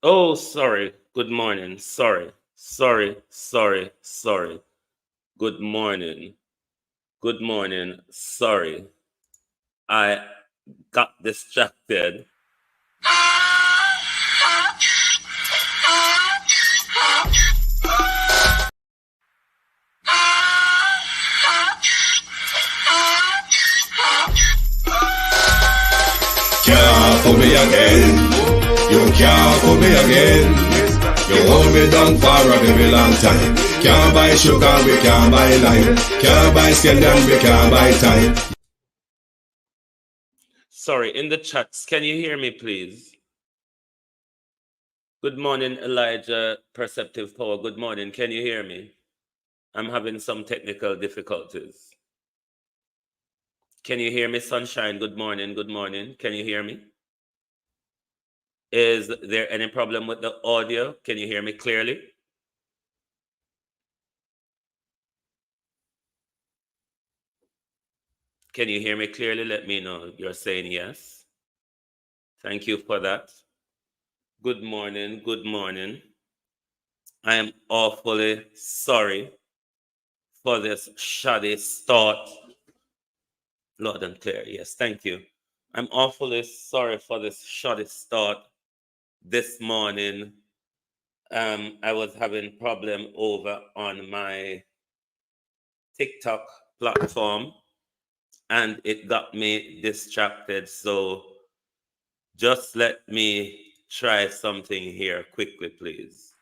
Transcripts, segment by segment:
Oh, sorry. Good morning. Sorry. Good morning. Good morning. Sorry. I got distracted. Can't fool me again. You can't fool me again. You hold me down for a very long time. Can't buy sugar, we can't buy lime. Can't buy scandal, we can't buy time. Sorry, in the chats, can you hear me, please? Good morning, Elijah Perceptive Power. Good morning. Can you hear me? I'm having some technical difficulties. Can you hear me, Sunshine? Good morning. Good morning. Can you hear me? Is there any problem with the audio? Can you hear me clearly? Can you hear me clearly? Let me know. You're saying yes. Thank you for that. Good morning. Good morning. I am awfully sorry for this shoddy start. Loud and clear. Yes, thank you. I'm awfully sorry for this shoddy start this morning. I was having problem over on my TikTok platform and it got me distracted. So just let me try something here quickly, please.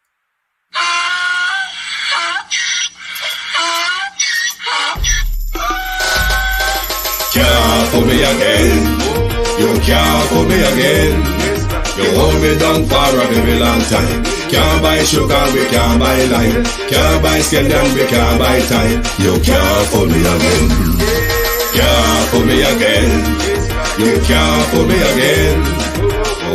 Can't fool me again. You can't fool me again. You hold me down for a very long time. Can't buy sugar, we can't buy lime. Can't buy scandal, we can't buy time. You can't fool me again. Can't fool me again. You can't fool me again.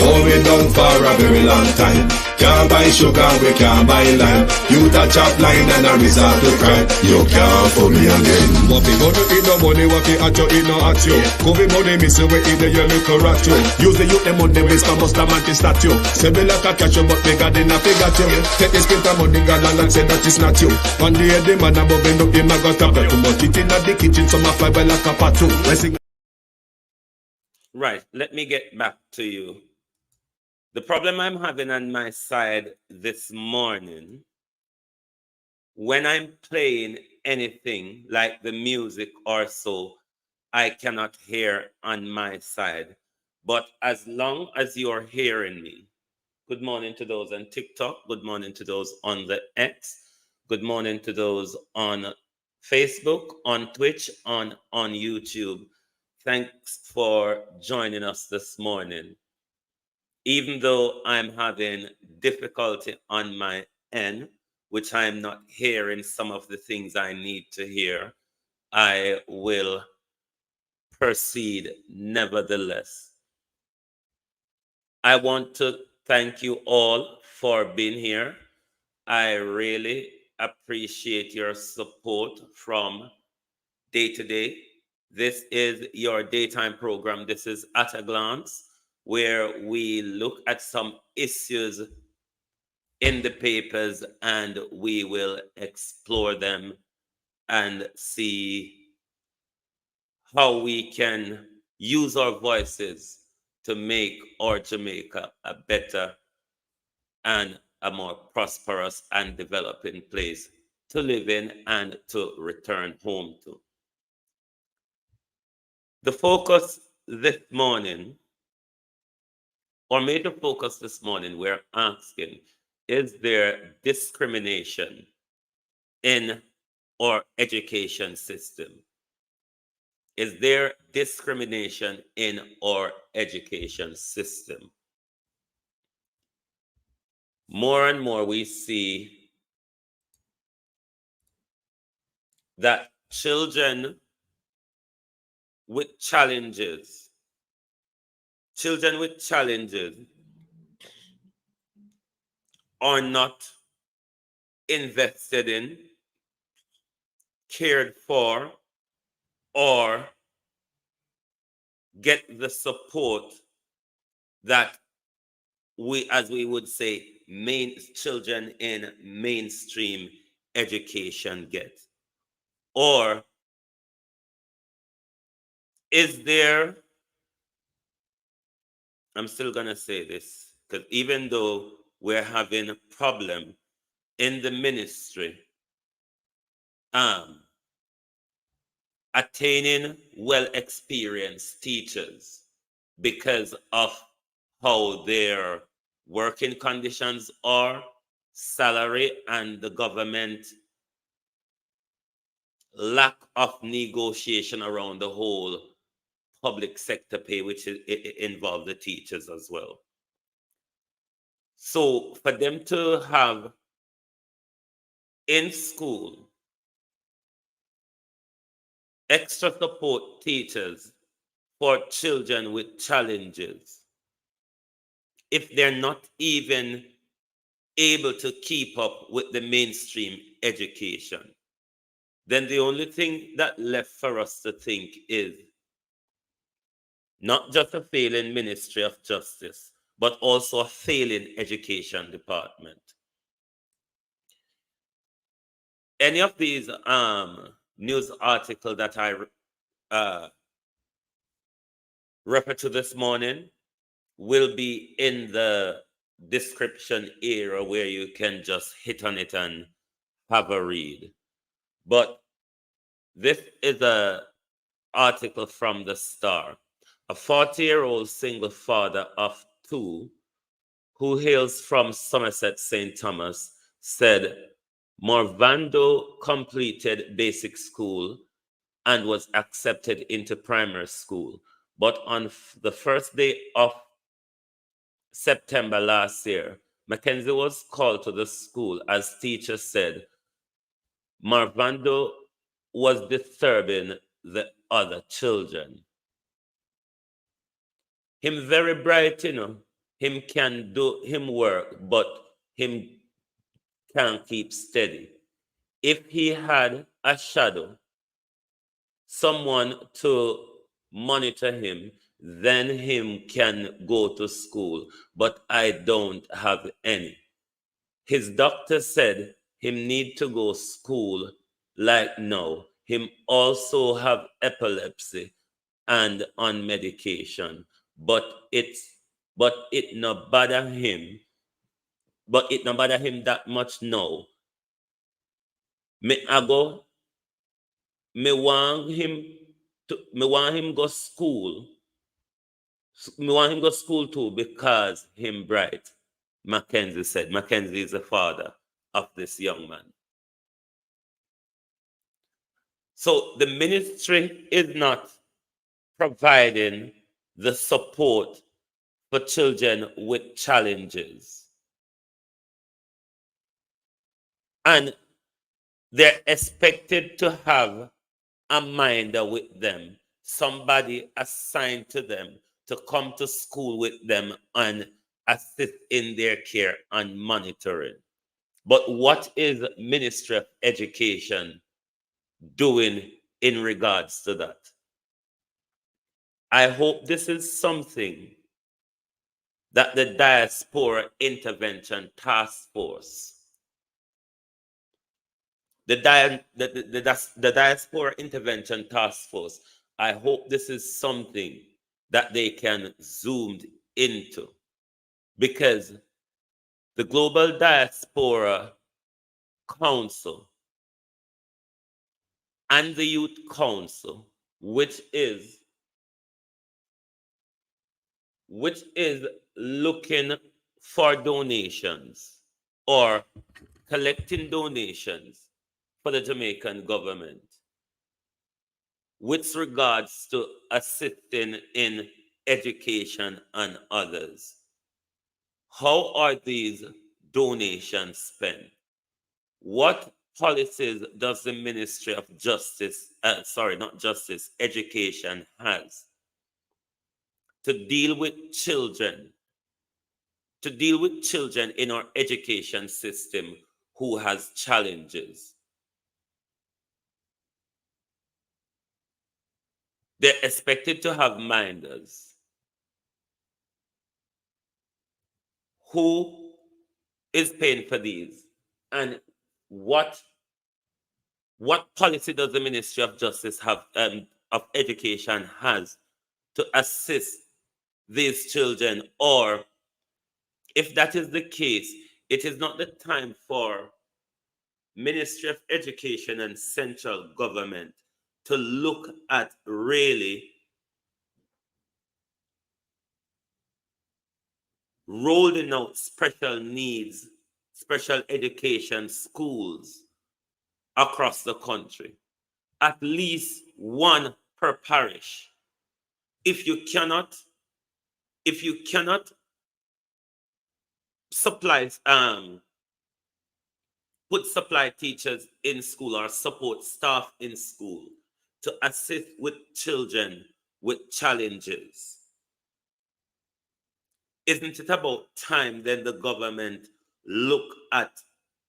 Hold me down for a very long time. Can't buy sugar, we can't buy lime. You touch up line and a resort to crime. You can't fool me again. What fi gonna eat no money, what fi at you, eat no at you. Covid money, miss away in the yellow rat you. Use the youth, the money, waste for most of man statue. Say me like a catch you, but bigger than a figure you. Take this spit of money, gal and say that it's not you. One day the man above end up in my gut up. Too much it in the kitchen, some a fly by like a patu. Right, let me get back to you. The problem I'm having on my side this morning, when I'm playing anything like the music or so, I cannot hear on my side. But as long as you're hearing me, good morning to those on TikTok, good morning to those on the X, good morning to those on Facebook, on Twitch, on YouTube. Thanks for joining us this morning. Even though I'm having difficulty on my end, which I'm not hearing some of the things I need to hear, I will proceed nevertheless. I want to thank you all for being here. I really appreciate your support from day to day. This is your daytime program. This is At a Glance, where we look at some issues in the papers and we will explore them and see how we can use our voices to make our Jamaica a better and a more prosperous and developing place to live in and to return home to. The focus this morning, or major focus this morning, we're asking, is there discrimination in our education system? Is there discrimination in our education system? More and more we see that children with challenges are not invested in, cared for, or get the support that as we would say, children in mainstream education get? Or is there, I'm still going to say this, because even though we're having a problem in the ministry, attaining well-experienced teachers because of how their working conditions are, salary, and the government lack of negotiation around the whole public sector pay, which involves the teachers as well. So for them to have in school extra support teachers for children with challenges, if they're not even able to keep up with the mainstream education, then the only thing that left for us to think is not just a failing Ministry of Justice, but also a failing education department. Any of these news articles that I refer to this morning will be in the description area where you can just hit on it and have a read. But this is an article from the Star. A 40-year-old single father of two who hails from Somerset St. Thomas said Morvando completed basic school and was accepted into primary school. But on the first day of September last year, Mackenzie was called to the school as teachers said Morvando was disturbing the other children. Him very bright, him can do him work, but him can't keep steady. If he had a shadow, someone to monitor him, then him can go to school, but I don't have any. His doctor said him need to go school like now. Him also have epilepsy and on medication, but it no bother him, that much now. Me want him go school. Me want him go school too because him bright, Mackenzie said. Mackenzie is the father of this young man. So the ministry is not providing the support for children with challenges. And they're expected to have a minder with them, somebody assigned to them to come to school with them and assist in their care and monitoring. But what is Ministry of Education doing in regards to that? I hope this is something that the Diaspora Intervention Task Force, the Diaspora Intervention Task Force, I hope this is something that they can zoom into, because the Global Diaspora Council and the Youth Council, which is looking for donations or collecting donations for the Jamaican government with regards to assisting in education and others. How are these donations spent? What policies does the Ministry of Justice, Education has to deal with children in our education system who has challenges? They're expected to have minders who is paying for these, and what policy does the Ministry of Justice have, of Education has to assist these children? Or if that is the case, it is not the time for Ministry of Education and central government to look at really rolling out special needs, special education schools across the country, at least one per parish. If you cannot supply put supply teachers in school or support staff in school to assist with children with challenges, isn't it about time then the government look at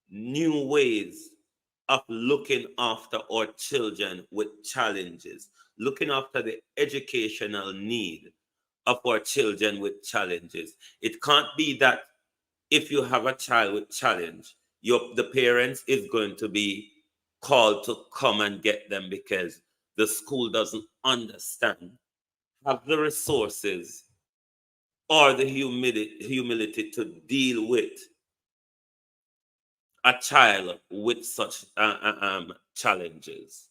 new ways of looking after our children with challenges, looking after the educational need of our children with challenges? It can't be that if you have a child with challenge, the parents is going to be called to come and get them because the school doesn't understand, have the resources, or the humility to deal with a child with such challenges.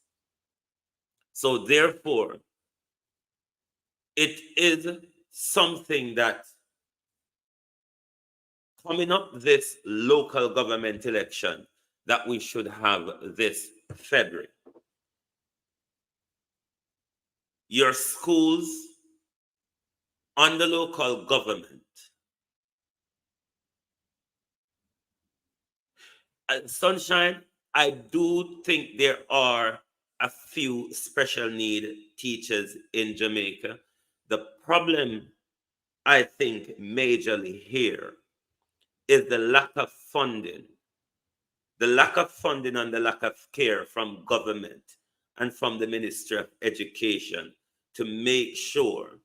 So therefore, it is something that coming up this local government election that we should have this February. Your schools under local government, Sunshine, I do think there are a few special need teachers in Jamaica. The problem, I think, majorly here is the lack of funding. The lack of funding and the lack of care from government and from the Ministry of Education to make sure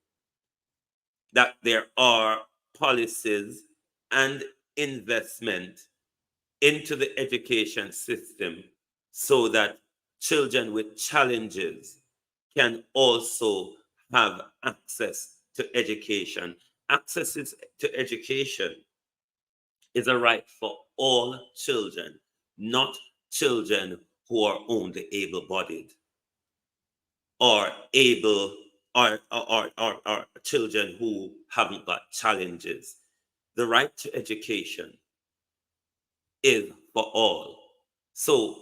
that there are policies and investment into the education system so that children with challenges can also have access to education. Access to education is a right for all children, not children who are only able-bodied or children who haven't got challenges. The right to education is for all. So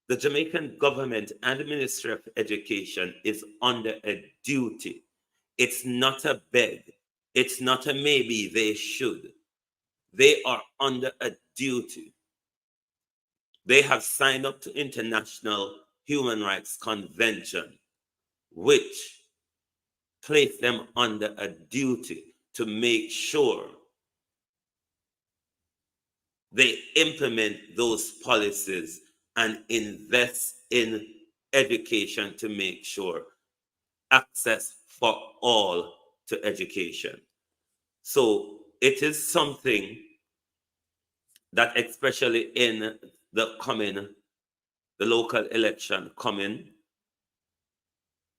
the Jamaican government and the Ministry of Education is under a duty. It's not a beg. It's not a maybe they should. They are under a duty. They have signed up to International Human Rights Convention, which place them under a duty to make sure they implement those policies and invest in education to make sure access for all to education. So it is something that, especially in the local election coming,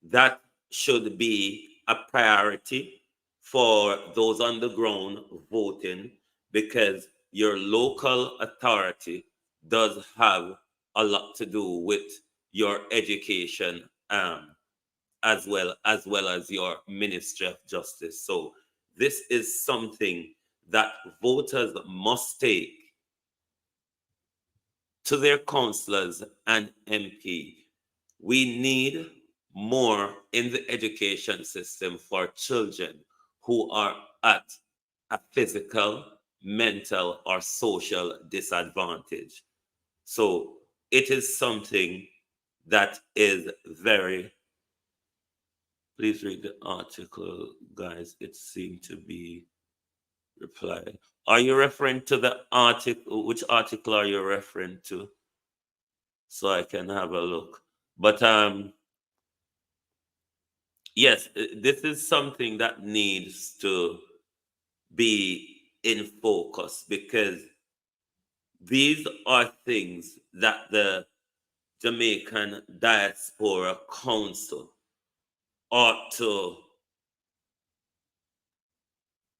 that should be a priority for those on the ground voting, because your local authority does have a lot to do with your education, as well as your Ministry of Justice. So this is something that voters must take to their councillors and MP. We need more in the education system for children who are at a physical, mental, or social disadvantage. So it is something that is very... Please read the article, guys. It seemed to be replied. Are you referring to the article? Which article are you referring to? So I can have a look. But yes, this is something that needs to be in focus, because these are things that the Jamaican Diaspora Council ought to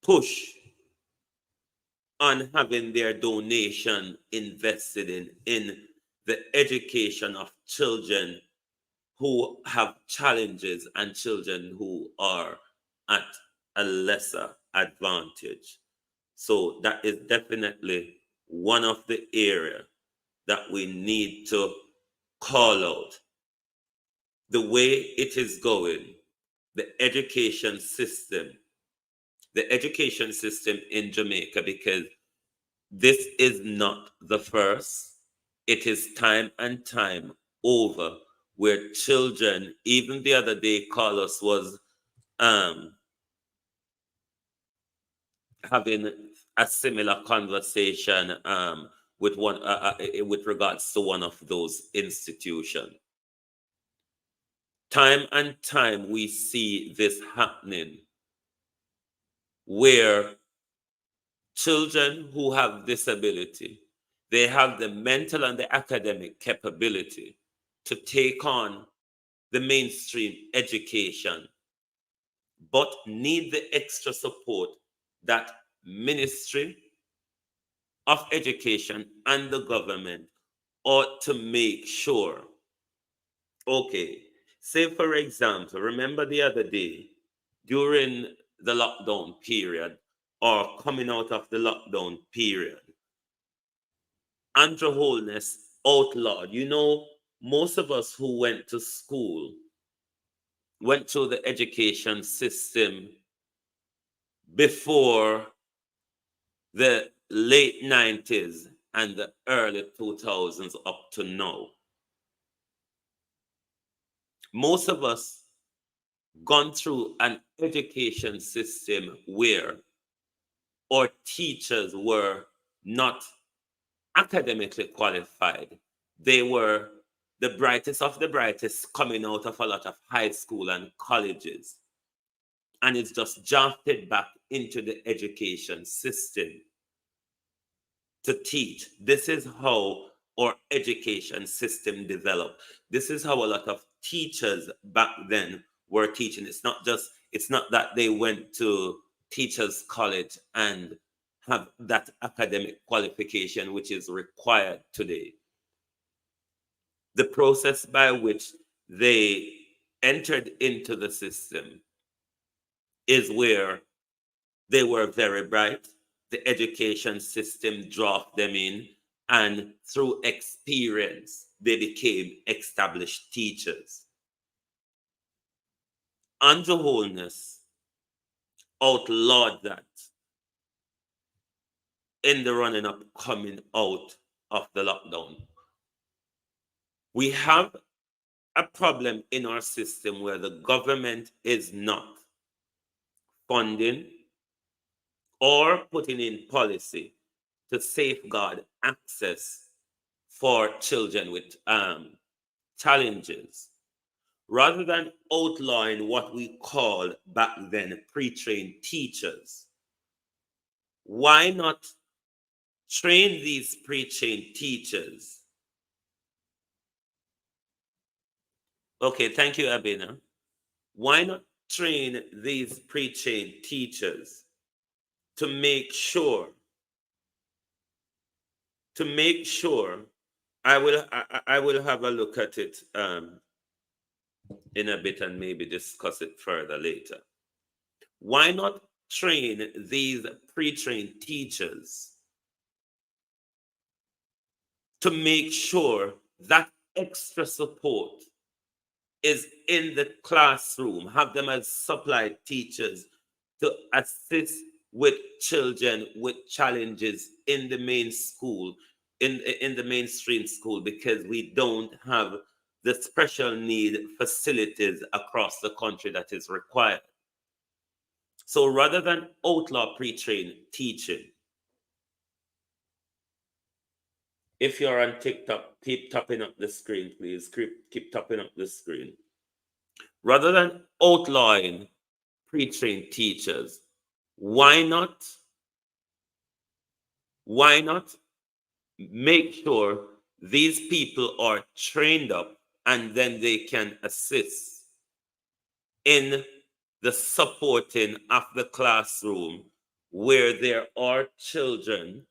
push on having their donation invested in the education of children who have challenges and children who are at a lesser advantage. So that is definitely one of the area that we need to call out. The way it is going, the education system in Jamaica, because this is not the first. It is time and time over where children, even the other day, Carlos was having a similar conversation with one with regards to one of those institutions. Time and time we see this happening, where children who have disability, they have the mental and the academic capability to take on the mainstream education, but need the extra support that Ministry of Education and the government ought to make sure. Okay, say for example, remember the other day during the lockdown period, or coming out of the lockdown period, Andrew Holness outlawed. You know, most of us who went to school went through the education system before the late 90s and the early 2000s up to now. Most of us gone through an education system where our teachers were not academically qualified. They were the brightest of the brightest coming out of a lot of high school and colleges. And it's just drafted back into the education system to teach. This is how our education system developed. This is how a lot of teachers back then were teaching. It's not that they went to teachers college and have that academic qualification which is required today. The process by which they entered into the system is where they were very bright. The education system dropped them in, and through experience, they became established teachers. Andrew Holness outlawed that in the running up coming out of the lockdown. We have a problem in our system where the government is not funding or putting in policy to safeguard access for children with challenges. Rather than outlawing what we called back then pre-trained teachers, why not train these pre-trained teachers? Okay, thank you, Abina. Why not train these pre-trained teachers to make sure I will have a look at it in a bit and maybe discuss it further later. Why not train these pre-trained teachers to make sure that extra support is in the classroom, have them as supplied teachers to assist with children with challenges in the main school, in the mainstream school, because we don't have the special need facilities across the country that is required. So rather than outlaw pre-trained teaching, if you're on TikTok, keep tapping up the screen, please. Keep tapping up the screen. Rather than outlawing pre-trained teachers, why not Why not make sure these people are trained up and then they can assist in the supporting of the classroom where there are children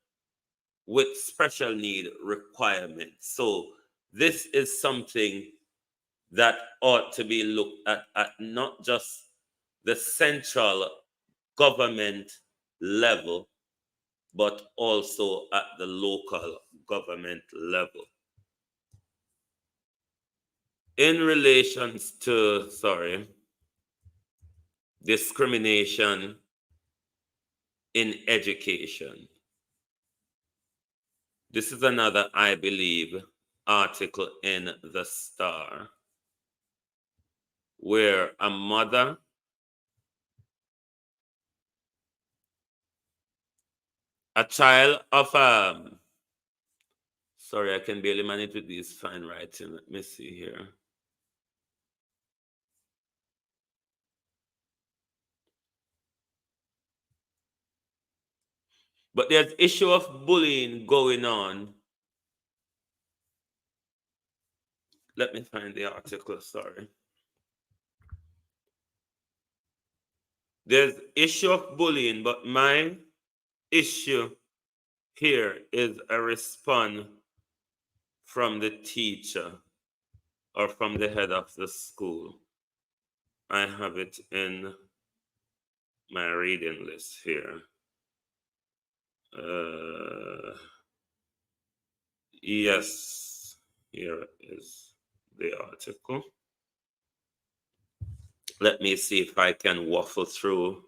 with special need requirements. So this is something that ought to be looked at not just the central government level, but also at the local government level. In relations to, discrimination in education, this is another, I believe, article in the Star where a mother a child of sorry, I can barely manage with these fine writing. Let me see here. But there's issue of bullying going on. Let me find the article, sorry. There's issue of bullying, but my issue here is a response from the teacher or from the head of the school. I have it in my reading list here. Yes, here is the article. Let me see if I can waffle through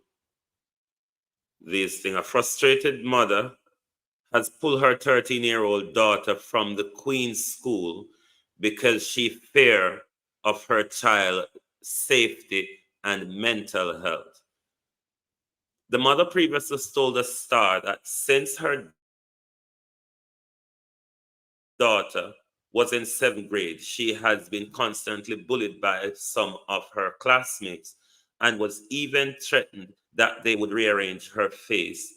these things. A frustrated mother has pulled her 13-year-old daughter from the Queen's School because she fears of her child's safety and mental health. The mother previously told the Star that since her daughter was in 7th grade, she has been constantly bullied by some of her classmates and was even threatened that they would rearrange her face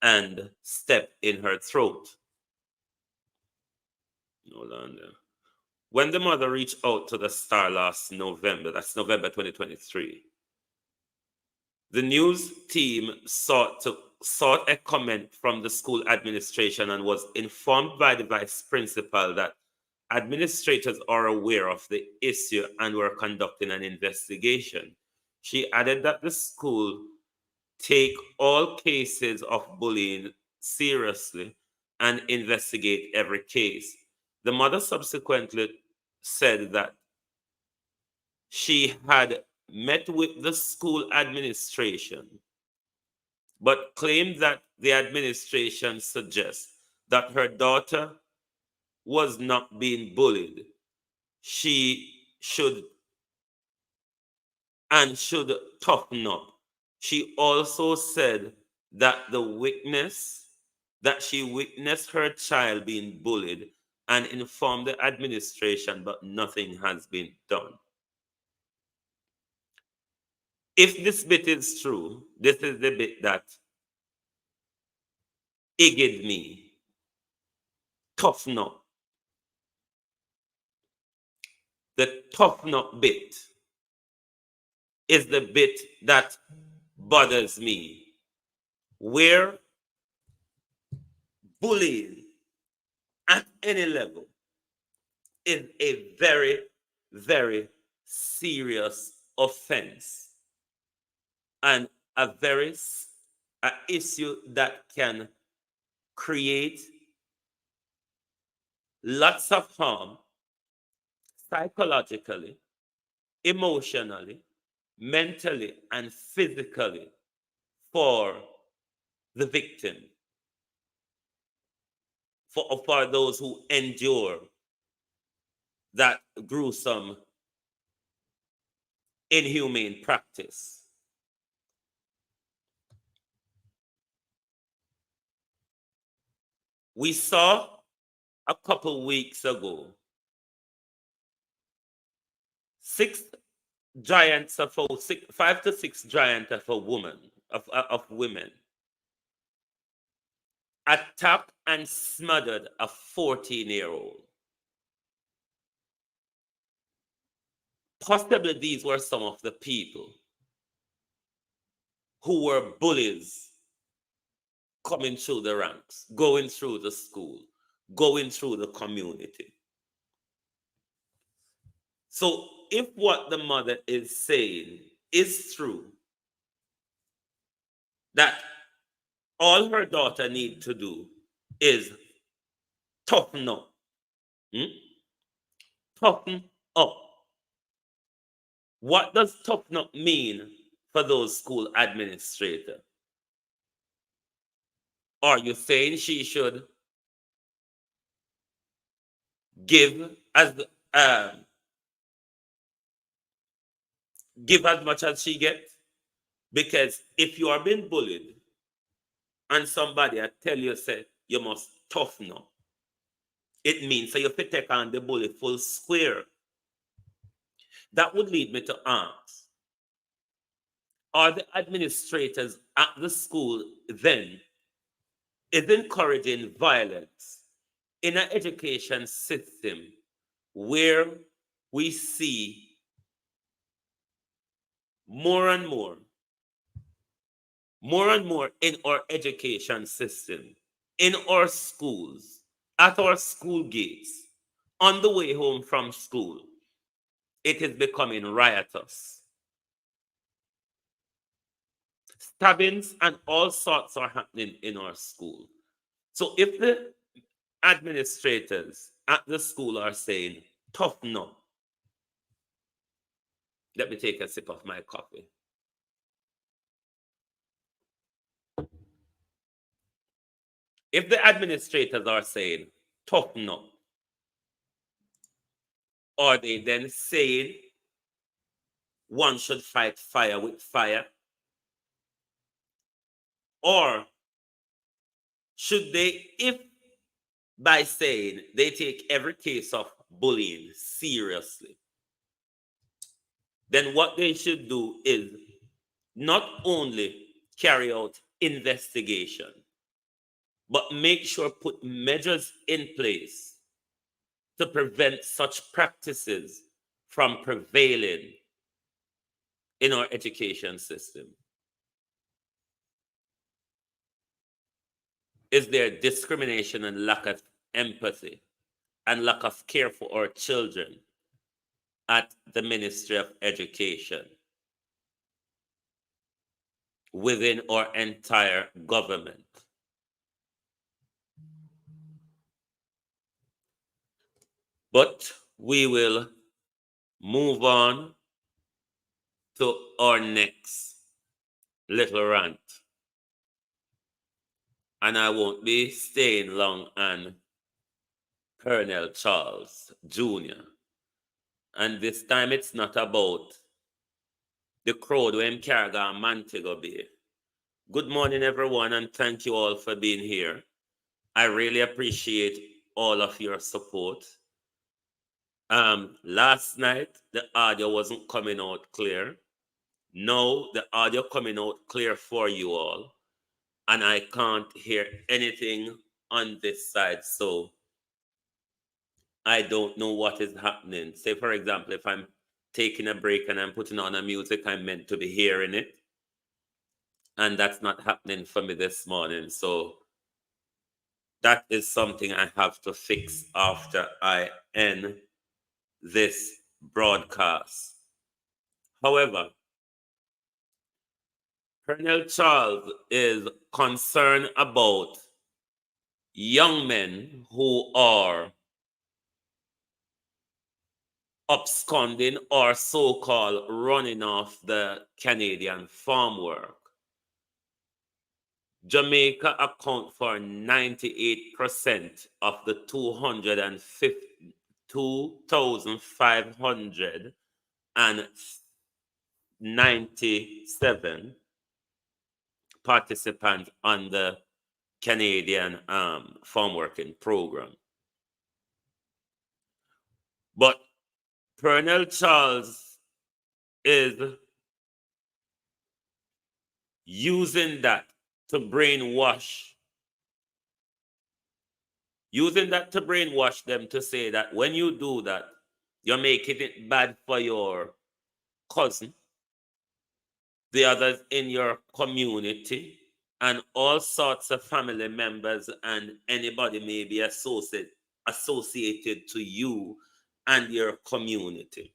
and step in her throat. Hold on there. When the mother reached out to the Star last November, that's November 2023, the news team sought a comment from the school administration and was informed by the vice principal that administrators are aware of the issue and were conducting an investigation. She added that the school take all cases of bullying seriously and investigate every case. The mother subsequently said that she had met with the school administration, but claimed that the administration suggests that her daughter was not being bullied. She should toughen up. She also said that she witnessed her child being bullied and informed the administration, but nothing has been done. If this bit is true, this is the bit that egged me. Toughen up. The toughen up bit is the bit that bothers me, where bullying at any level is a very, very serious offense and a issue that can create lots of harm psychologically, emotionally, mentally, and physically for the victim, for those who endure that gruesome, inhumane practice. We saw a couple weeks ago 5 to 6 giants of women attacked and smothered a 14-year-old. Possibly these were some of the people who were bullies coming through the ranks, going through the school, going through the community. So if what the mother is saying is true, that all her daughter needs to do is toughen up. Toughen up. What does toughen up mean for those school administrators? Are you saying she should give as much as she gets? Because if you are being bullied and somebody tell you say you must toughen up, it means so you have to take on the bully full square. That would lead me to ask, are the administrators at the school then is encouraging violence in an education system where we see more and more in our education system, in our schools, at our school gates, on the way home from school, it is becoming riotous. Stabbings and all sorts are happening in our school. So if the administrators at the school are saying, toughen up, let me take a sip of my coffee. If the administrators are saying, toughen up, are they then saying one should fight fire with fire? Or should they, if by saying they take every case of bullying seriously, then what they should do is not only carry out investigation, but make sure put measures in place to prevent such practices from prevailing in our education system. Is there discrimination and lack of empathy and lack of care for our children at the Ministry of Education within our entire government? But we will move on to our next little rant. And I won't be staying long on Colonel Charles Jr. And this time it's not about the crowd when Carriga and Montego Bay. Good morning, everyone, and thank you all for being here. I really appreciate all of your support. Last night, the audio wasn't coming out clear. Now, the audio coming out clear for you all. And I can't hear anything on this side. So I don't know what is happening. Say, for example, if I'm taking a break and I'm putting on a music, I'm meant to be hearing it. And that's not happening for me this morning. So that is something I have to fix after I end this broadcast. However, Colonel Charles is concerned about young men who are absconding or so-called running off the Canadian farm work. Jamaica accounts for 98% of the 252,597 participants on the Canadian farm working program. But Colonel Charles is using that to brainwash using that to brainwash them to say that when you do that, you're making it bad for your cousin, the others in your community, and all sorts of family members and anybody may be associated to you and your community.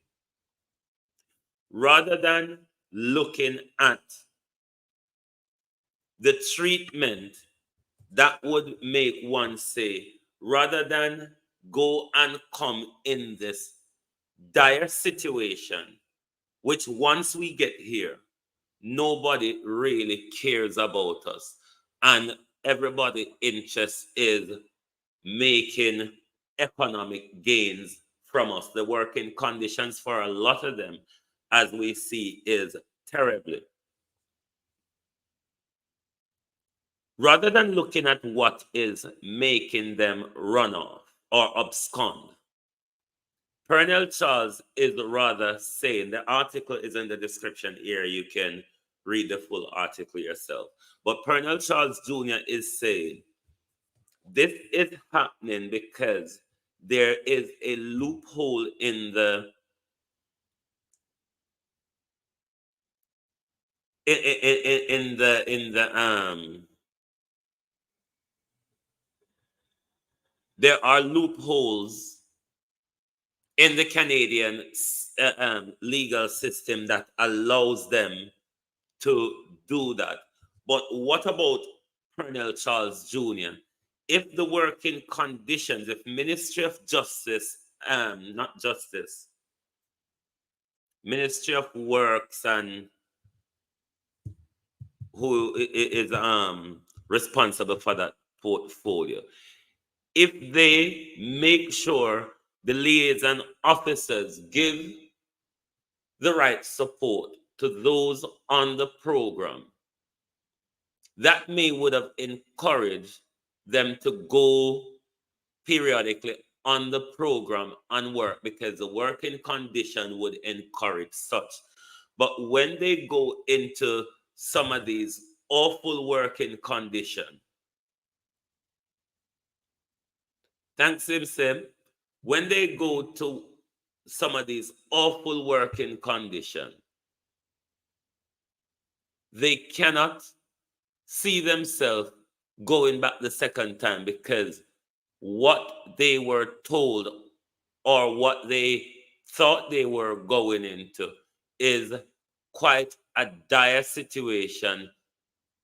Rather than looking at the treatment that would make one say, rather than go and come in this dire situation, which once we get here, nobody really cares about us. And everybody's interest is making economic gains from us. The working conditions for a lot of them, as we see, is terribly. Rather than looking at what is making them run off or abscond, Pernell Charles is rather saying, the article is in the description here, you can read the full article yourself. But Pernell Charles Jr. is saying, this is happening because there is a loophole in the there are loopholes in the Canadian legal system that allows them to do that. But what about Pernell Charles Jr.? If the working conditions, if Ministry of Justice, Ministry of Works and who is responsible for that portfolio, if they make sure the liaison officers give the right support to those on the program, that would have encouraged them to go periodically on the program and work, because the working condition would encourage such. But when they go into some of these awful working conditions, thanks him, when they go to some of these awful working conditions, they cannot see themselves going back the second time, because what they were told or what they thought they were going into is quite a dire situation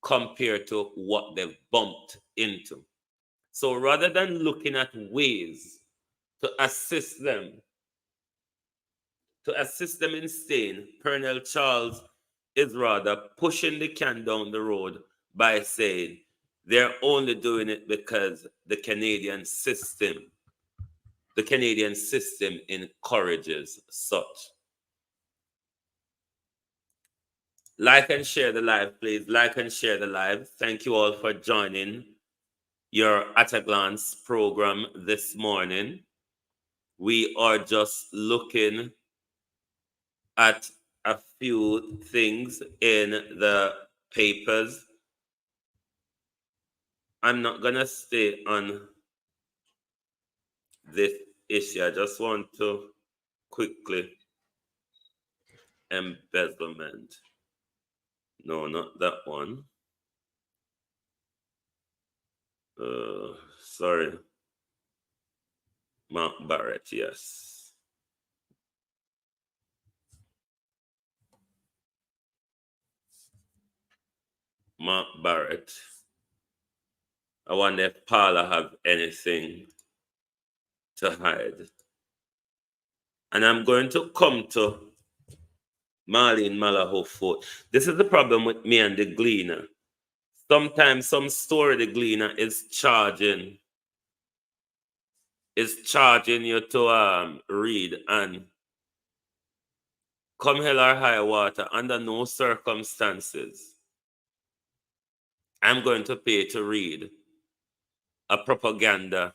compared to what they've bumped into. So rather than looking at ways to assist them in staying, Pernell Charles is rather pushing the can down the road by saying they're only doing it because the Canadian system encourages such. Like and share the live, please. Like and share the live. Thank you all for joining your At a Glance program this morning. We are just looking at a few things in the papers. I'm not going to stay on this issue. I just want to quickly embezzlement. No, not that one. Sorry. Mark Barrett, yes. Mark Barrett. I wonder if Paula have anything to hide. And I'm going to come to Marlene Malaho. This is the problem with me and the Gleaner. Sometimes some story the Gleaner is charging you to read, and come hell or high water, under no circumstances I'm going to pay to read a propaganda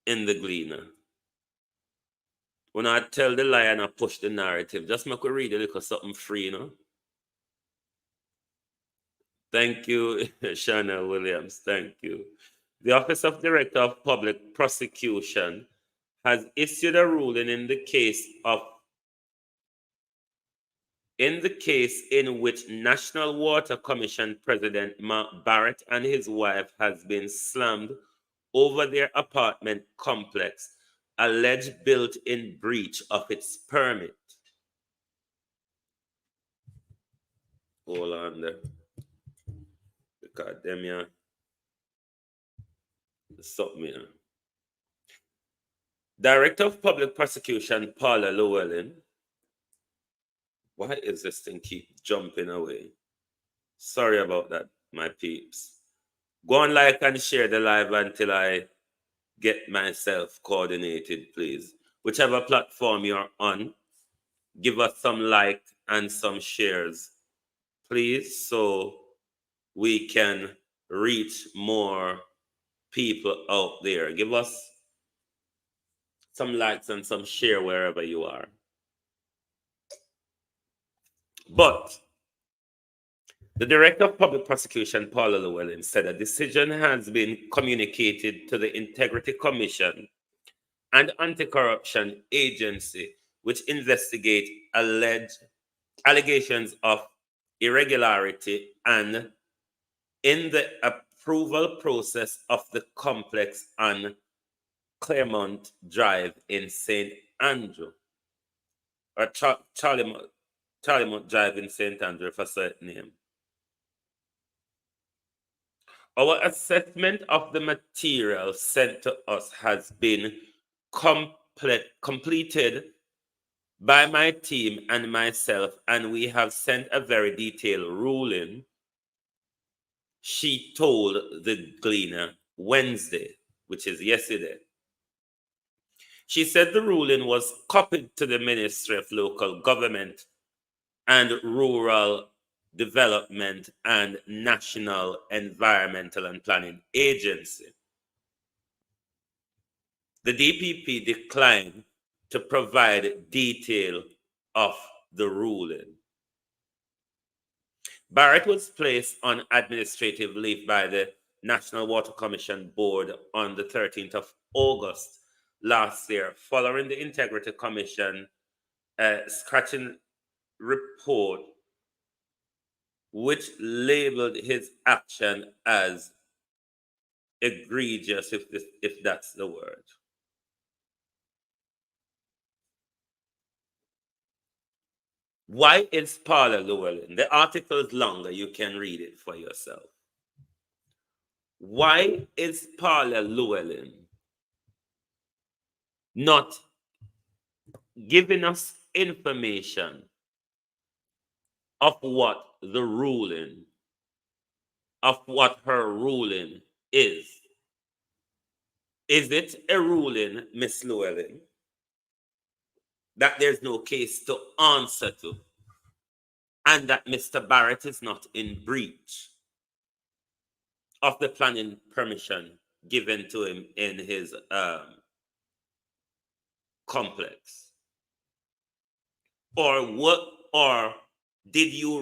in the Gleaner. When I tell the lie and I push the narrative, just make me read a little something free, you know? Thank you, Shana Williams. Thank you. The Office of Director of Public Prosecution has issued a ruling in the case in which National Water Commission President Mark Barrett and his wife has been slammed over their apartment complex, alleged built-in breach of its permit. Hold on there. Because them here. Something here. Director of Public Prosecution Paula Llewellyn. Why is this thing keep jumping away? Sorry about that, my peeps. Go and like and share the live until I get myself coordinated, please. Whichever platform you're on, give us some like and some shares, please, so we can reach more people out there. Give us some likes and some share wherever you are. But the Director of Public Prosecution, Paula Llewellyn, said a decision has been communicated to the Integrity Commission and Anti-Corruption Agency, which investigate alleged allegations of irregularity and in the approval process of the complex on Claremont Drive in St. Andrew, or Charlemont Drive in St. Andrew for certain name. Our assessment of the material sent to us has been completed by my team and myself, and we have sent a very detailed ruling, she told the Gleaner Wednesday, which is yesterday. She said the ruling was copied to the Ministry of Local Government and Rural Development and National Environmental and Planning Agency. The DPP declined to provide detail of the ruling. Barrett was placed on administrative leave by the National Water Commission Board on the 13th of August last year, following the Integrity Commission scratching report, which labeled his action as egregious, if that's the word. Why is Paula Llewellyn? The article is longer, you can read it for yourself. Why is Paula Llewellyn not giving us information of what the ruling, of what her ruling is? Is it a ruling, Miss Llewellyn, that there's no case to answer to, and that Mr. Barrett is not in breach of the planning permission given to him in his complex? Or what? Or did you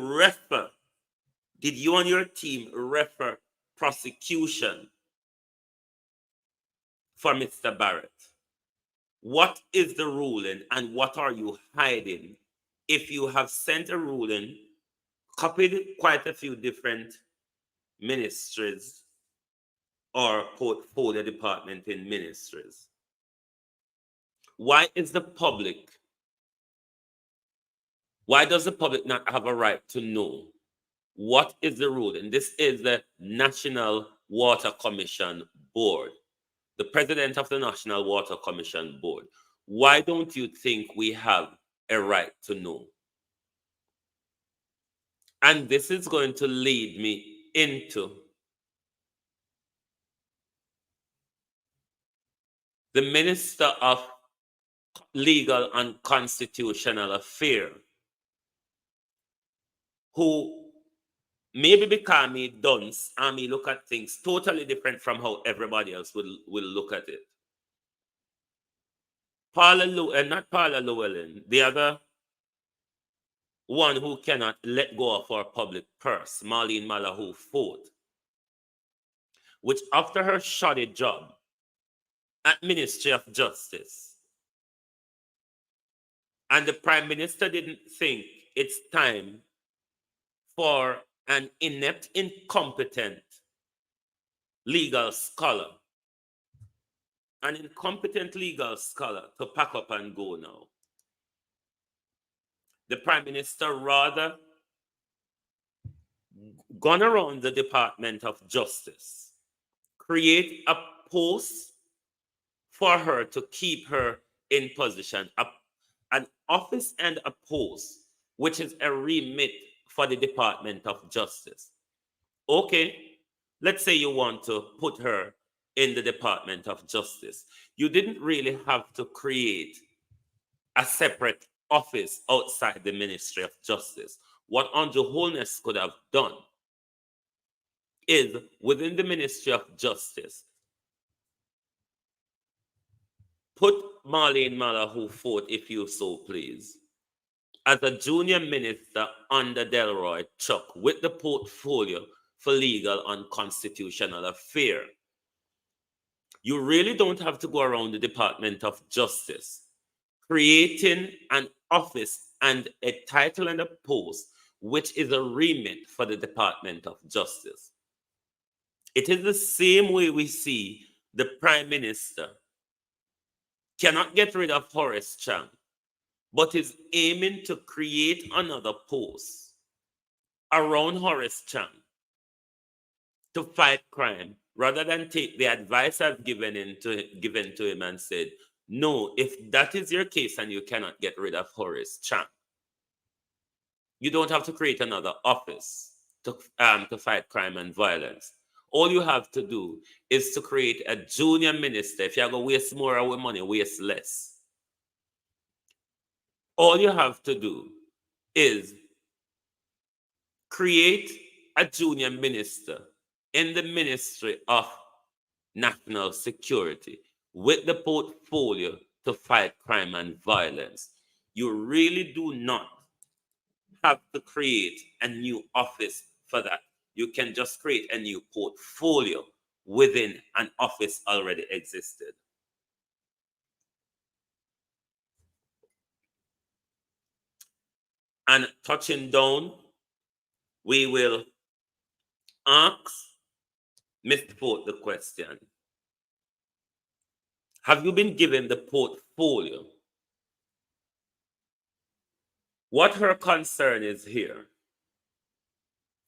and your team refer prosecution for Mr. Barrett? What is the ruling and what are you hiding? If you have sent a ruling, copied quite a few different ministries or portfolio department in ministries, why does the public not have a right to know what is the ruling? This is the National Water Commission Board, the president of the National Water Commission Board. Why don't you think we have a right to know? And this is going to lead me into the Minister of Legal and Constitutional Affairs, who maybe because me dunce and me look at things totally different from how everybody else will look at it. Not Paula Llewellyn, the other one who cannot let go of our public purse, Marlene Malahou Ford. which after her shoddy job at Ministry of Justice, and the Prime Minister didn't think it's time for an inept, incompetent legal scholar, an incompetent legal scholar to pack up and go now. The Prime Minister rather gone around the Department of Justice, create a post for her to keep her in position, an office and a post, which is a remit for the Department of Justice. Okay, let's say you want to put her in the Department of Justice. You didn't really have to create a separate office outside the Ministry of Justice. What Andrew Holness could have done is within the Ministry of Justice, put Marlene Malahou Forte, if you so please, as a junior minister under Delroy Chuck with the portfolio for legal and constitutional affairs. You really don't have to go around the Department of Justice creating an office and a title and a post which is a remit for the Department of Justice. It is the same way we see the Prime Minister cannot get rid of Horace Chang, but is aiming to create another post around Horace Chang to fight crime, rather than take the advice I've given to him and said, no, if that is your case and you cannot get rid of Horace Chang, you don't have to create another office to fight crime and violence. All you have to do is to create a junior minister. If you're going to waste more of our money, waste less. All you have to do is create a junior minister in the Ministry of National Security with the portfolio to fight crime and violence. You really do not have to create a new office for that. You can just create a new portfolio within an office already existed. And touching down, we will ask Mr. Forte the question. Have you been given the portfolio? What her concern is here,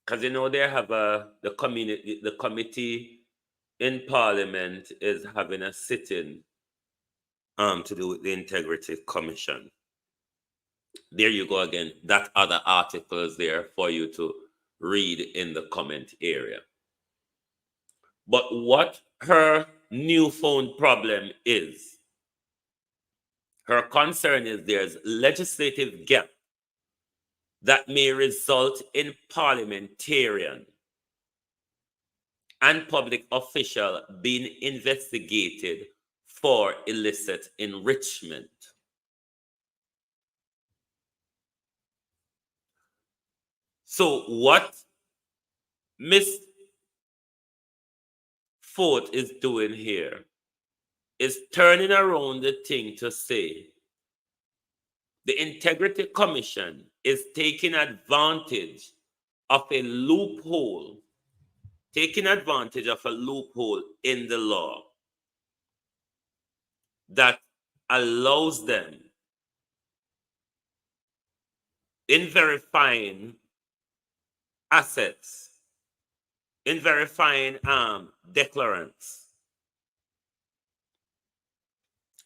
because you know they have the committee in Parliament is having a sitting to do with the Integrity Commission. There you go again. That other article is there for you to read in the comment area. But what her newfound problem is, her concern is there's legislative gap that may result in parliamentarian and public official being investigated for illicit enrichment. So what Ms. Forte is doing here is turning around the thing to say the Integrity Commission is taking advantage of a loophole, in the law that allows them in verifying assets, in verifying declarants.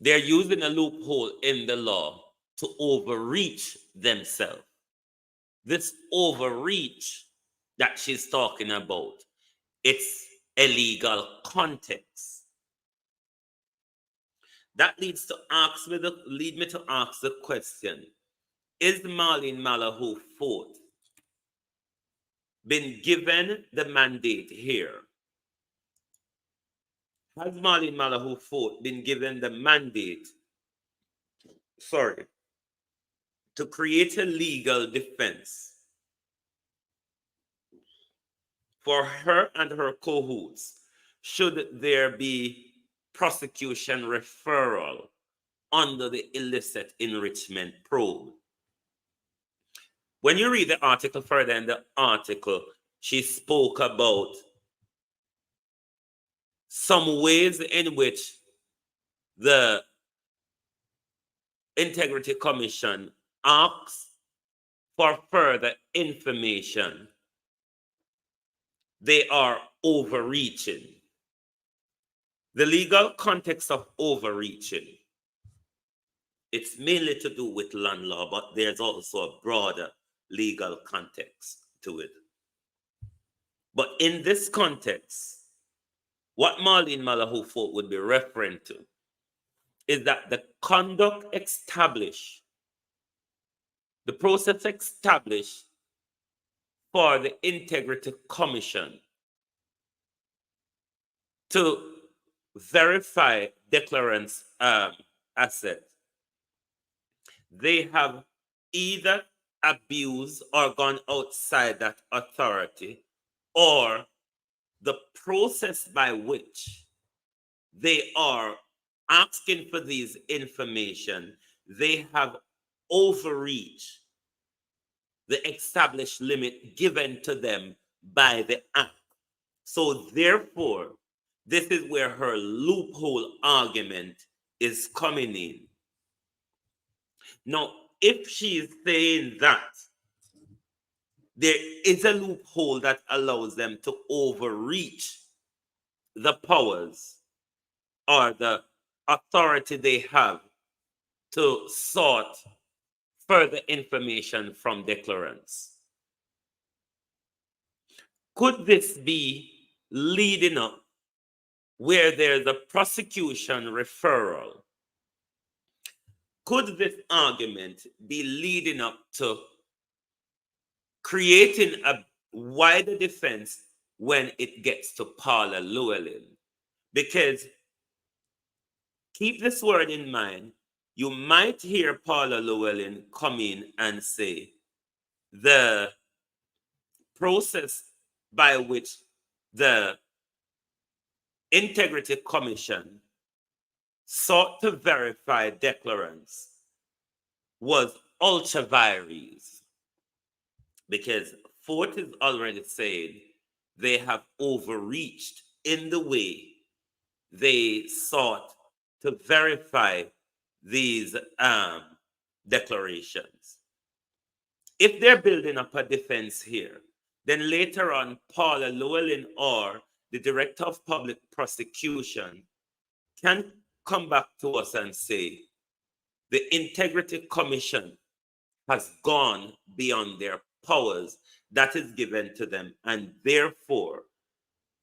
They're using a loophole in the law to overreach themselves. This overreach that she's talking about, it's a legal context. That leads me to ask the question, is Marlene Malahou Forte been given the mandate here? Has Marlene Malahou Forte been given the mandate, to create a legal defense for her and her cohorts should there be prosecution referral under the illicit enrichment probe. When you read the article further in the article, she spoke about some ways in which the Integrity Commission asks for further information. They are overreaching. The legal context of overreaching, it's mainly to do with land law, but there's also a broader legal context to it. But in this context, what Marlene Malahou would be referring to is that the conduct established, the process established for the Integrity Commission to verify declarants' assets, they have either abused or gone outside that authority, or the process by which they are asking for these information, they have overreached the established limit given to them by the Act. So therefore, this is where her loophole argument is coming in. Now, if she is saying that there is a loophole that allows them to overreach the powers or the authority they have to sort further information from declarants, could this be leading up where there's a prosecution referral? Could this argument be leading up to creating a wider defense when it gets to Paula Llewellyn? Because keep this word in mind, you might hear Paula Llewellyn come in and say the process by which the Integrity Commission sought to verify declarants was ultra vires, because Fort is already saying they have overreached in the way they sought to verify these declarations. If they're building up a defense here, then later on, Paula Llewellyn or the Director of Public Prosecution can come back to us and say the Integrity Commission has gone beyond their powers that is given to them, and therefore,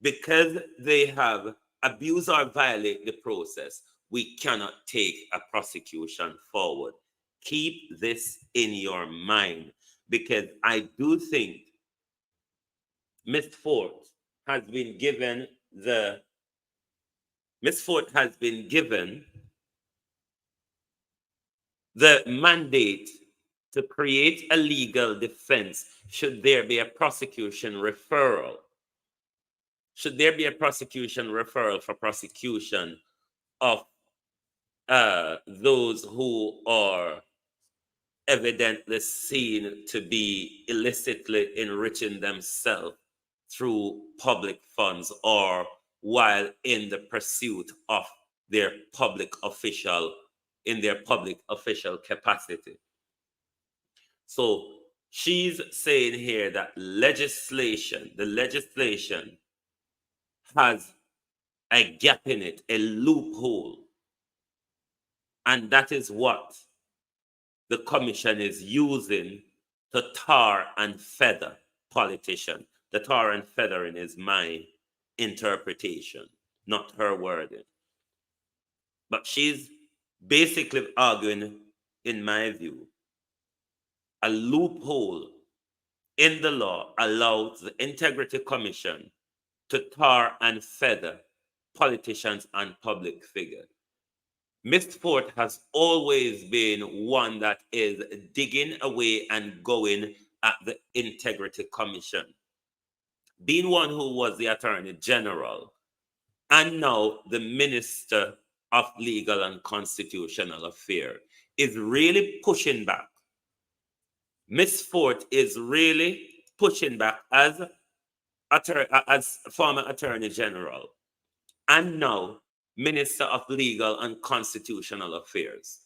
because they have abused or violated the process, we cannot take a prosecution forward. Keep this in your mind, because I do think Ms. Fort has been given the mandate to create a legal defense should there be a prosecution referral. Should there be a prosecution referral for prosecution of those who are evidently seen to be illicitly enriching themselves through public funds or while in the pursuit of their public official capacity. So she's saying here that the legislation has a gap in it, a loophole. And that is what the commission is using to tar and feather politicians. The tar and feathering is my interpretation, not her wording. But she's basically arguing, in my view, a loophole in the law allows the Integrity Commission to tar and feather politicians and public figures. Ms. Fort has always been one that is digging away and going at the Integrity Commission. Being one who was the Attorney General And now the Minister of Legal and Constitutional Affairs is really pushing back. Ms. Fort is really pushing back as former Attorney General and now Minister of Legal and Constitutional Affairs.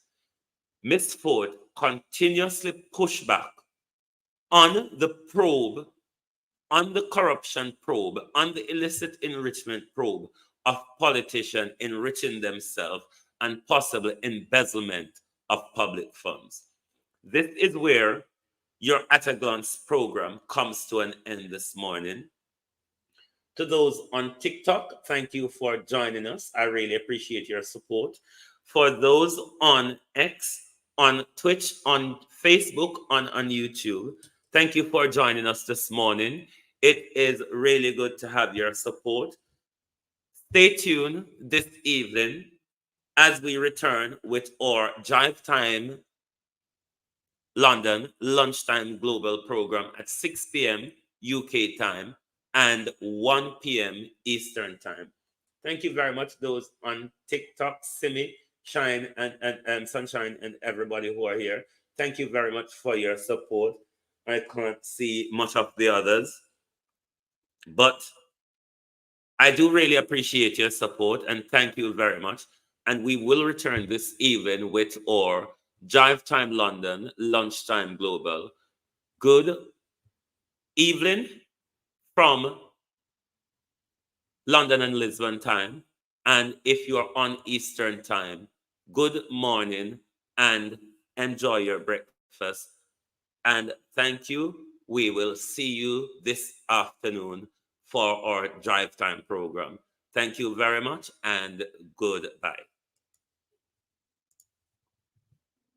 Ms. Fort continuously pushed back on the probe, on the corruption probe, on the illicit enrichment probe of politicians enriching themselves and possible embezzlement of public funds. This is where your At a Glance program comes to an end this morning. To those on TikTok, thank you for joining us. I really appreciate your support. For those on X, on Twitch, on Facebook, on YouTube, thank you for joining us this morning. It is really good to have your support. Stay tuned this evening as we return with our Drive Time London Lunchtime Global program at 6 p.m. UK time and 1 p.m. Eastern time. Thank you very much, those on TikTok, Simi, Shine, and Sunshine, and everybody who are here. Thank you very much for your support. I can't see much of the others, but I do really appreciate your support, and thank you very much. And we will return this evening with our Drive Time London Lunchtime Global. Good evening from London and Lisbon time. And if you are on Eastern time, good morning and enjoy your breakfast. And thank you. We will see you this afternoon for our Drive Time program. Thank you very much and goodbye.